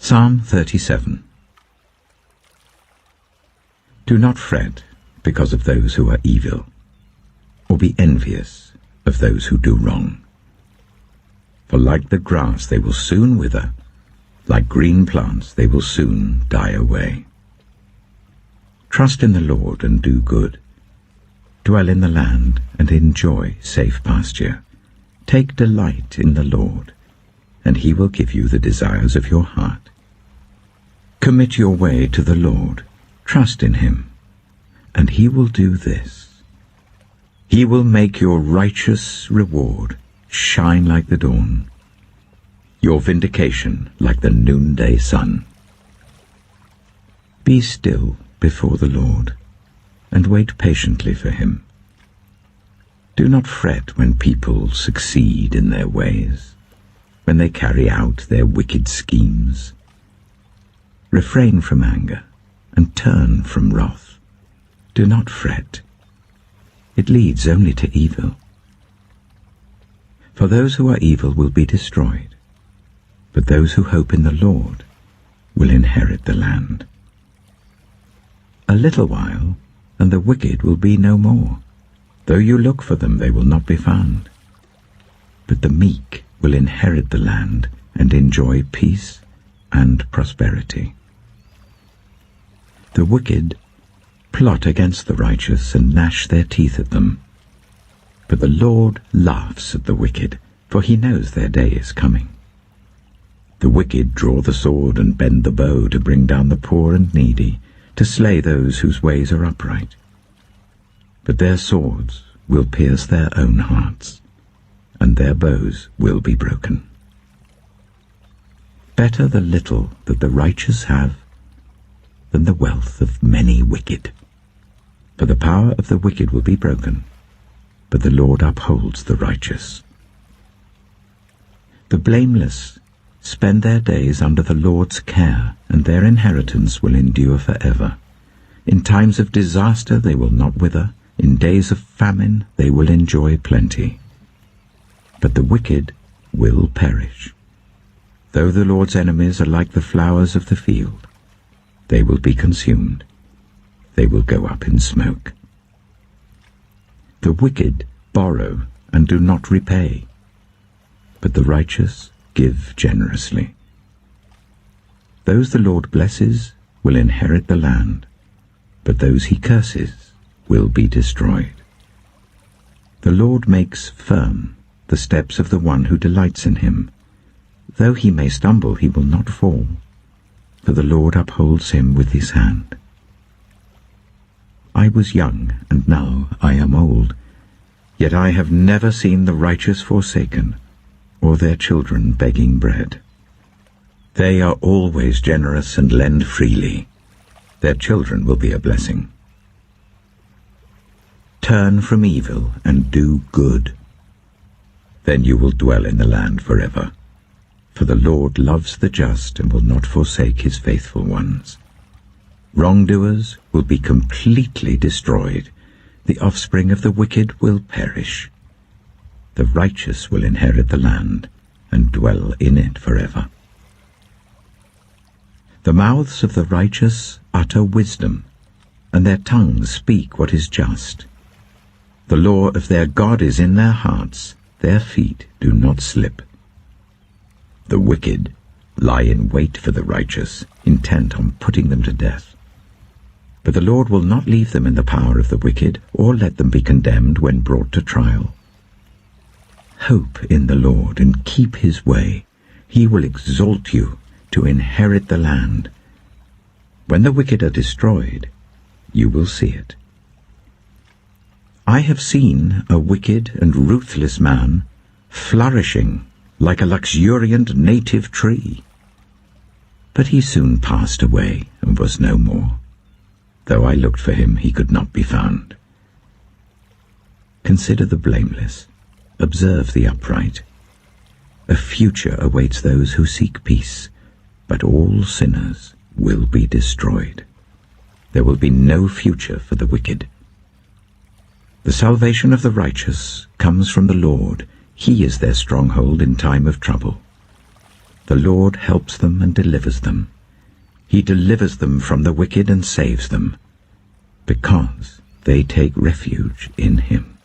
Psalm 37. Do not fret because of those who are evil, or be envious of those who do wrong. For like the grass they will soon wither, like green plants they will soon die away. Trust in the Lord and do good. Dwell in the land and enjoy safe pasture. Take delight in the Lord, and he will give you the desires of your heart. Commit your way to the Lord. Trust in him, and he will do this. He will make your righteous reward shine like the dawn, your vindication like the noonday sun. Be still before the Lord, and wait patiently for him. Do not fret when people succeed in their ways, when they carry out their wicked schemes. Refrain from anger and turn from wrath. Do not fret. It leads only to evil. For those who are evil will be destroyed, but those who hope in the Lord will inherit the land. A little while, and the wicked will be no more. Though you look for them, they will not be found. But the meek will inherit the land and enjoy peace and prosperity. The wicked plot against the righteous and gnash their teeth at them. But the Lord laughs at the wicked, for he knows their day is coming. The wicked draw the sword and bend the bow to bring down the poor and needy, to slay those whose ways are upright. But their swords will pierce their own hearts, and their bows will be broken. Better the little that the righteous have than the wealth of many wicked. For the power of the wicked will be broken, but the Lord upholds the righteous. The blameless spend their days under the Lord's care, and their inheritance will endure forever. In times of disaster they will not wither, in days of famine they will enjoy plenty. But the wicked will perish. Though the Lord's enemies are like the flowers of the field, they will be consumed. They will go up in smoke. The wicked borrow and do not repay, but the righteous give generously. Those the Lord blesses will inherit the land, but those he curses will be destroyed. The Lord makes firm the steps of the one who delights in him. Though he may stumble, he will not fall, for the Lord upholds him with his hand. I was young, and now I am old, yet I have never seen the righteous forsaken, or their children begging bread. They are always generous and lend freely. Their children will be a blessing. Turn from evil and do good. Then you will dwell in the land forever. For the Lord loves the just and will not forsake his faithful ones. Wrongdoers will be completely destroyed. The offspring of the wicked will perish. The righteous will inherit the land and dwell in it forever. The mouths of the righteous utter wisdom, and their tongues speak what is just. The law of their God is in their hearts, their feet do not slip. The wicked lie in wait for the righteous, intent on putting them to death. But the Lord will not leave them in the power of the wicked, or let them be condemned when brought to trial. Hope in the Lord and keep his way. He will exalt you to inherit the land. When the wicked are destroyed, you will see it. I have seen a wicked and ruthless man flourishing like a luxuriant native tree. But he soon passed away and was no more. Though I looked for him, he could not be found. Consider the blameless, observe the upright. A future awaits those who seek peace, but all sinners will be destroyed. There will be no future for the wicked. The salvation of the righteous comes from the Lord. He is their stronghold in time of trouble. The Lord helps them and delivers them. He delivers them from the wicked and saves them, because they take refuge in him.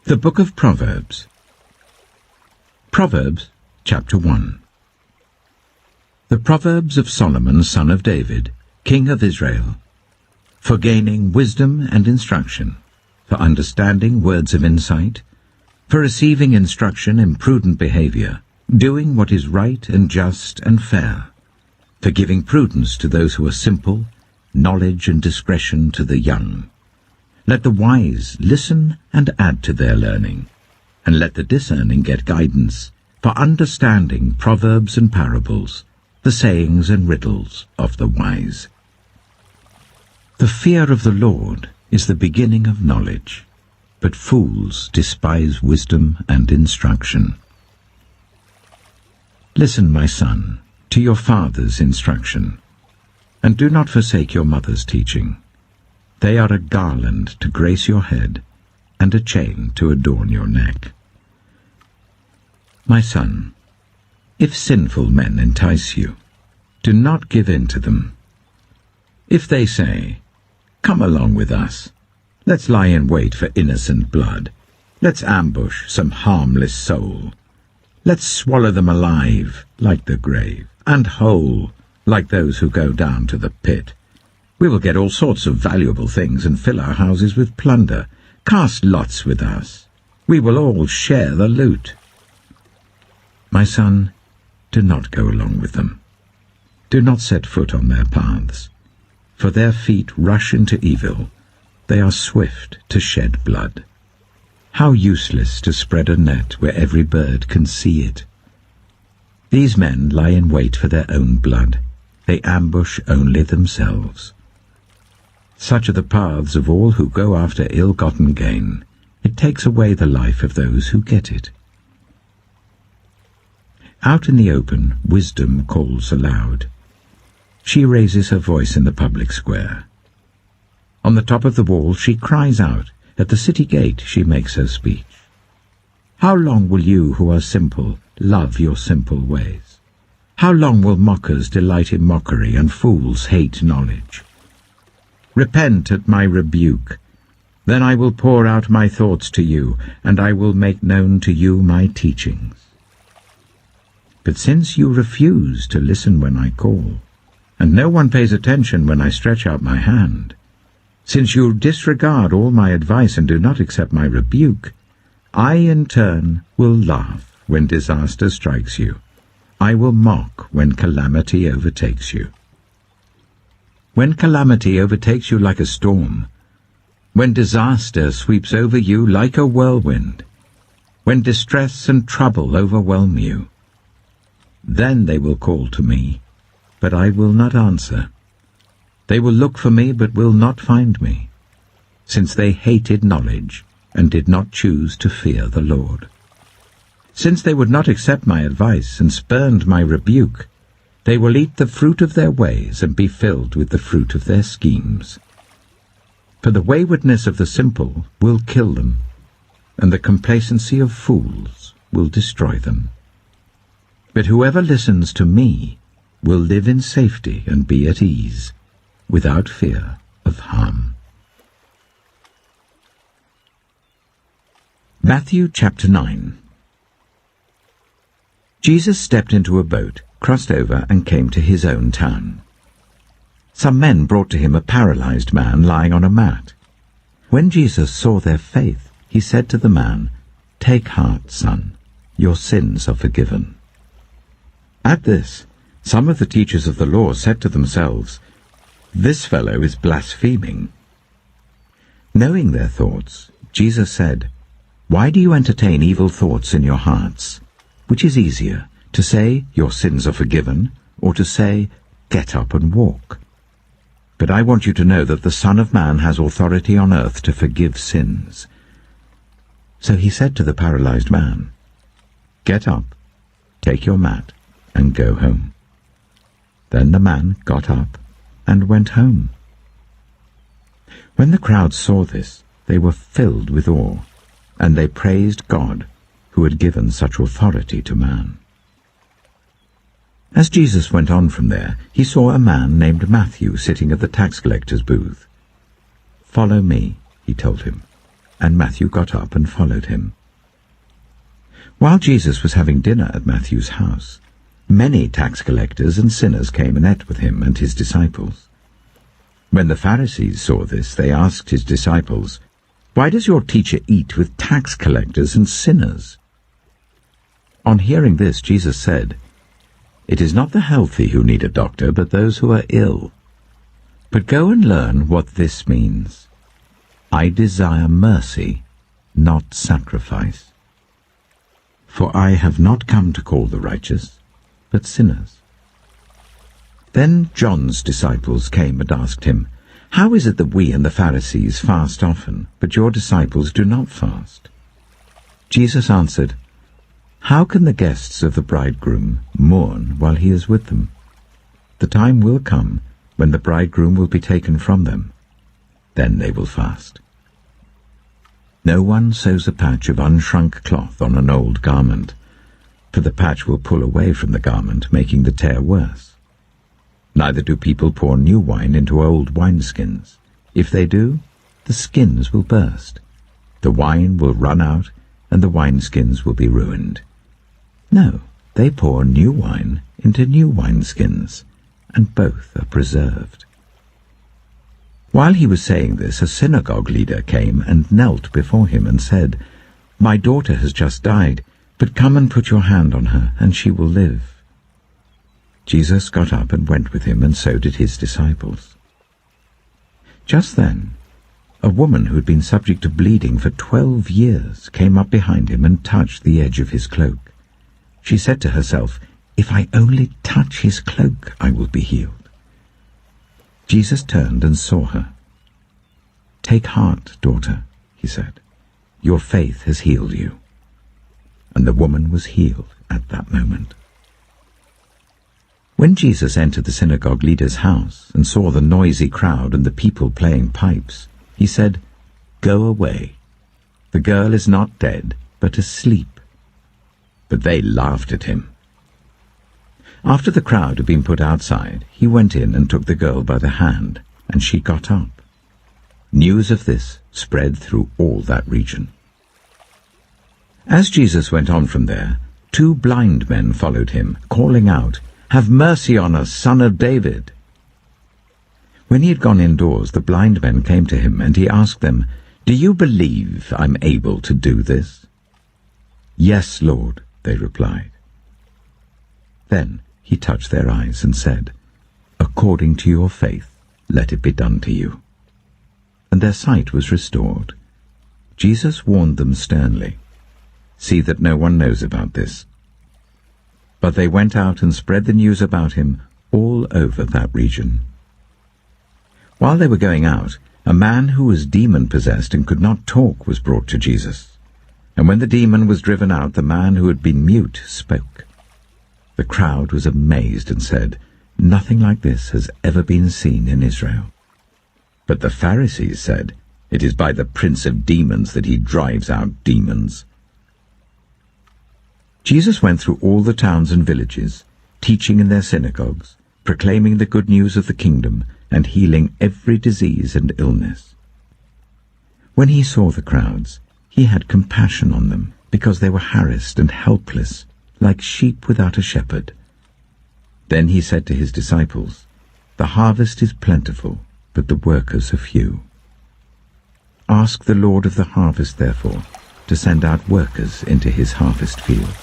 The Book of Proverbs. Proverbs, chapter 1. The Proverbs of Solomon, son of David, king of Israel, for gaining wisdom and instruction, for understanding words of insight, for receiving instruction in prudent behavior, doing what is right and just and fair, for giving prudence to those who are simple, knowledge and discretion to the young. Let the wise listen and add to their learning, and let the discerning get guidance, for understanding proverbs and parables, the sayings and riddles of the wise. The fear of the Lord is the beginning of knowledge, but fools despise wisdom and instruction. Listen, my son, to your father's instruction, and do not forsake your mother's teaching. They are a garland to grace your head, and a chain to adorn your neck. My son, if sinful men entice you, do not give in to them. If they say, "Come along with us, let's lie in wait for innocent blood, let's ambush some harmless soul, let's swallow them alive like the grave, and whole like those who go down to the pit. We will get all sorts of valuable things and fill our houses with plunder. Cast lots with us. We will all share the loot." My son, do not go along with them. Do not set foot on their paths, for their feet rush into evil. They are swift to shed blood. How useless to spread a net where every bird can see it. These men lie in wait for their own blood. They ambush only themselves. Such are the paths of all who go after ill-gotten gain. It takes away the life of those who get it. Out in the open, wisdom calls aloud. She raises her voice in the public square. On the top of the wall she cries out. At the city gate she makes her speech. How long will you who are simple love your simple ways? How long will mockers delight in mockery and fools hate knowledge? Repent at my rebuke. Then I will pour out my thoughts to you, and I will make known to you my teachings. But since you refuse to listen when I call, and no one pays attention when I stretch out my hand, since you disregard all my advice and do not accept my rebuke, I in turn will laugh when disaster strikes you. I will mock when calamity overtakes you. When calamity overtakes you like a storm, when disaster sweeps over you like a whirlwind, when distress and trouble overwhelm you, then they will call to me, but I will not answer. They will look for me, but will not find me, since they hated knowledge and did not choose to fear the Lord. Since they would not accept my advice and spurned my rebuke, they will eat the fruit of their ways and be filled with the fruit of their schemes. For the waywardness of the simple will kill them, and the complacency of fools will destroy them. But whoever listens to me will live in safety and be at ease, without fear of harm. Matthew chapter 9. Jesus stepped into a boat, crossed over, and came to his own town. Some men brought to him a paralyzed man lying on a mat. When Jesus saw their faith, he said to the man, "Take heart, son, your sins are forgiven." At this, some of the teachers of the law said to themselves, "This fellow is blaspheming." Knowing their thoughts, Jesus said, "Why do you entertain evil thoughts in your hearts? Which is easier, to say, 'Your sins are forgiven,' or to say, 'Get up and walk'? But I want you to know that the Son of Man has authority on earth to forgive sins." So he said to the paralyzed man, "Get up, take your mat, and go home." Then the man got up and went home. When the crowd saw this, they were filled with awe, and they praised God, who had given such authority to man. As Jesus went on from there, he saw a man named Matthew sitting at the tax collector's booth. "Follow me," he told him, and Matthew got up and followed him. While Jesus was having dinner at Matthew's house, many tax collectors and sinners came and ate with him and his disciples. When the Pharisees saw this, they asked his disciples, "Why does your teacher eat with tax collectors and sinners?" On hearing this, Jesus said, "It is not the healthy who need a doctor, but those who are ill. But go and learn what this means. I desire mercy, not sacrifice. For I have not come to call the righteous, but sinners." Then John's disciples came and asked him, "How is it that we and the Pharisees fast often, but your disciples do not fast?" Jesus answered, "How can the guests of the bridegroom mourn while he is with them? The time will come when the bridegroom will be taken from them. Then they will fast. No one sews a patch of unshrunk cloth on an old garment, for the patch will pull away from the garment, making the tear worse. Neither do people pour new wine into old wineskins. If they do, the skins will burst. The wine will run out, and the wineskins will be ruined. No, they pour new wine into new wineskins, and both are preserved." While he was saying this, a synagogue leader came and knelt before him and said, "My daughter has just died, but come and put your hand on her, and she will live." Jesus got up and went with him, and so did his disciples. Just then, a woman who had been subject to bleeding for 12 years came up behind him and touched the edge of his cloak. She said to herself, "If I only touch his cloak, I will be healed." Jesus turned and saw her. "Take heart, daughter," he said. "Your faith has healed you." And the woman was healed at that moment. When Jesus entered the synagogue leader's house and saw the noisy crowd and the people playing pipes, he said, "Go away. The girl is not dead, but asleep." But they laughed at him. After the crowd had been put outside, he went in and took the girl by the hand, and she got up. News of this spread through all that region. As Jesus went on from there, 2 blind men followed him, calling out, "Have mercy on us, Son of David." When he had gone indoors, the blind men came to him, and he asked them, "Do you believe I'm able to do this?" "Yes, Lord," they replied. Then he touched their eyes and said, "According to your faith, let it be done to you." And their sight was restored. Jesus warned them sternly, "See that no one knows about this." But they went out and spread the news about him all over that region. While they were going out, a man who was demon-possessed and could not talk was brought to Jesus. And when the demon was driven out, the man who had been mute spoke. The crowd was amazed and said, "Nothing like this has ever been seen in Israel." But the Pharisees said, "It is by the prince of demons that he drives out demons." Jesus went through all the towns and villages, teaching in their synagogues, proclaiming the good news of the kingdom, and healing every disease and illness. When he saw the crowds, he had compassion on them, because they were harassed and helpless, like sheep without a shepherd. Then he said to his disciples, "The harvest is plentiful, but the workers are few. Ask the Lord of the harvest, therefore, to send out workers into his harvest field."